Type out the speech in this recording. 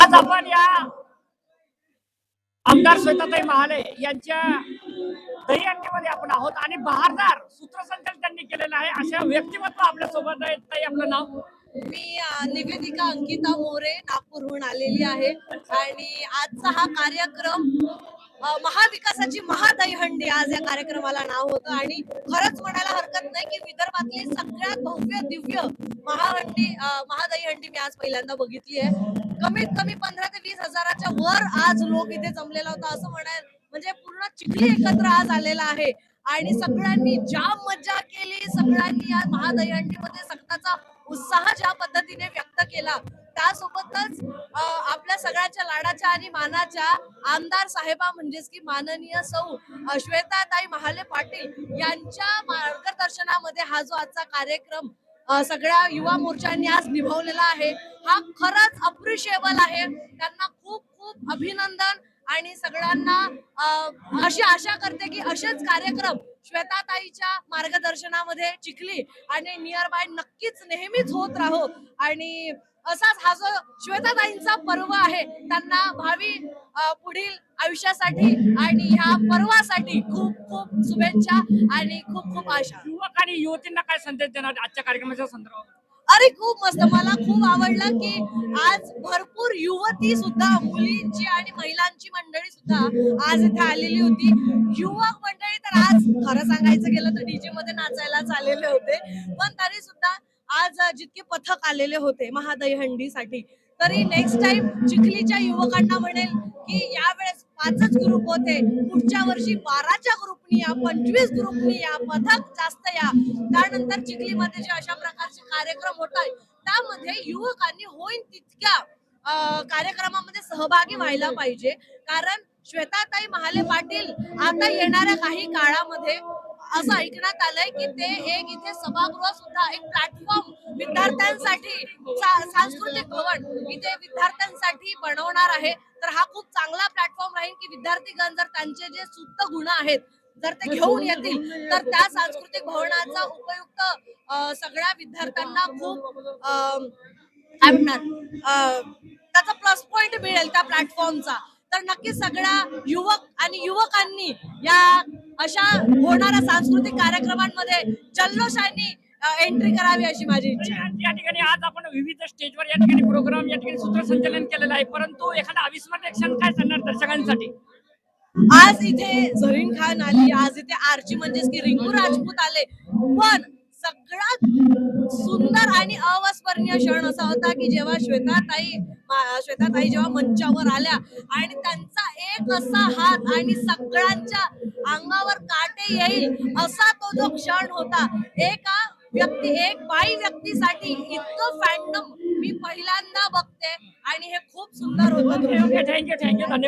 आज आपण या आमदार श्वेताताई महाले यांच्या दहीहंडीमध्ये आपण आहोत आणि बहारदार सूत्रसंचालन त्यांनी केलेलं आहे. अशा व्यक्तिमत्व आपल्या सोबत आहेत. ताई, आपलं नाव? मी निवेदिका अंकिता मोरे नागपूरहून आलेली आहे आणि आजचा हा कार्यक्रम महाविकासाची महादहीहंडी आज या कार्यक्रमाला नाव होतं आणि खरंच म्हणायला हरकत नाही की विदर्भातली सगळ्यात भव्य दिव्य महादहीहंडी मी आज पहिल्यांदा बघितली आहे. कमीत कमी 15 ते 20 हजाराच्या वर आज लोक इथे जमलेला होता असं म्हणाल म्हणजे पूर्ण चिखली एकत्र आज आलेला आहे आणि सगळ्यांनी जाम मज्जा केली. सगळ्यांनी या महादहीहंडीमध्ये सगळ्याचा उत्साह ज्या पद्धतीने व्यक्त केला त्यासोबतच आपल्या सगळ्यांच्या लाडाच्या आणि मानाच्या आमदार साहेबा म्हणजेच की माननीय सौ श्वेताताई महाले पाटील यांच्या मार्गदर्शनामध्ये हा जो आजचा कार्यक्रम सगळ्या युवा मोर्चांनी आज निभावलेला आहे हा खरंच अप्रिशिएबल आहे. त्यांना खूप खूप अभिनंदन आणि सगळ्यांना अशी आशा करते की असेच कार्यक्रम श्वेताताईच्या मार्गदर्शनामध्ये चिखली आणि नियर बाय नक्कीच नेहमीच होत राहो आणि असाच हा जो श्वेताताईंचा पर्व आहे त्यांना भावी पुढील आयुष्यासाठी आणि ह्या पर्वासाठी खूप खूप शुभेच्छा आणि खूप खूप आशा. युवक आणि युवतींना काय संदेश देणार आजच्या कार्यक्रमाच्या संदर्भात? अरे खूप मस्त, मला खूप आवडलं की आज भरपूर युवती सुद्धा मुलींची आणि महिलांची मंडळी सुद्धा आज इथे आलेली होती. युवक मंडळी तर आज खरं सांगायचं गेलं तर डीजे मध्ये नाचायलाच आलेले होते पण तरी सुद्धा आज जितके पथक आलेले होते महादहीहंडीसाठी तरी नेक्स्ट टाइम चिखलीच्या युवकांना म्हणेल की यावेळेस 5च ग्रुप होते, पुढच्या वर्षी 12च्या ग्रुपनी या, 25 ग्रुपनी या, पथक जास्त या. त्यानंतर चिखलीमध्ये जे अशा प्रकारचे कार्यक्रम होत आहेत त्यामध्ये युवकांनी होईल तितक्या कार्यक्रमामध्ये सहभागी व्हायला पाहिजे कारण श्वेताताई महाले पाटील आता येणाऱ्या काही काळामध्ये असं ऐकण्यात आलंय की ते एक इथे सभागृह सुद्धा एक प्लॅटफॉर्म विद्यार्थ्यांसाठी सांस्कृतिक भवन इथे विद्यार्थ्यांसाठी बनवणार आहे. तर हा खूप चांगला प्लॅटफॉर्म राहील की विद्यार्थीगण जर त्यांचे जे सुप्त गुण आहेत जर ते घेऊन येतील तर त्या सांस्कृतिक भवनाचा उपयुक्त सगळ्या विद्यार्थ्यांना खूप काय म्हणणार त्याचा प्लस पॉइंट मिळेल त्या प्लॅटफॉर्मचा. तर नक्कीच सगळ्या युवक आणि युवकांनी या अशा होणाऱ्या सांस्कृतिक कार्यक्रमांमध्ये जल्लोषाने एंट्री करावी अशी माझी इच्छा. या ठिकाणी आज आपण विविध स्टेजवर या ठिकाणी प्रोग्राम या ठिकाणी सूत्रसंचालन केलेलं आहे परंतु एखादा अविस्मरणीय क्षण काय सांगणार दर्शकांसाठी? आज इथे झरीन खान आली, आज इथे आरची म्हणजेच की रिंकू राजपूत आले पण सगळ्यात सुंदर आणि अविस्मरणीय क्षण असा होता की जेव्हा श्वेताताई जेव्हा मंचावर आल्या आणि त्यांचा एक असा हात आणि सगळ्यांच्या अंगावर काटे येईल असा तो जो क्षण होता. एक बाई व्यक्तीसाठी इतकं फॅन्डम मी पहिल्यांदा बघते आणि हे खूप सुंदर होतं. थँक्यू.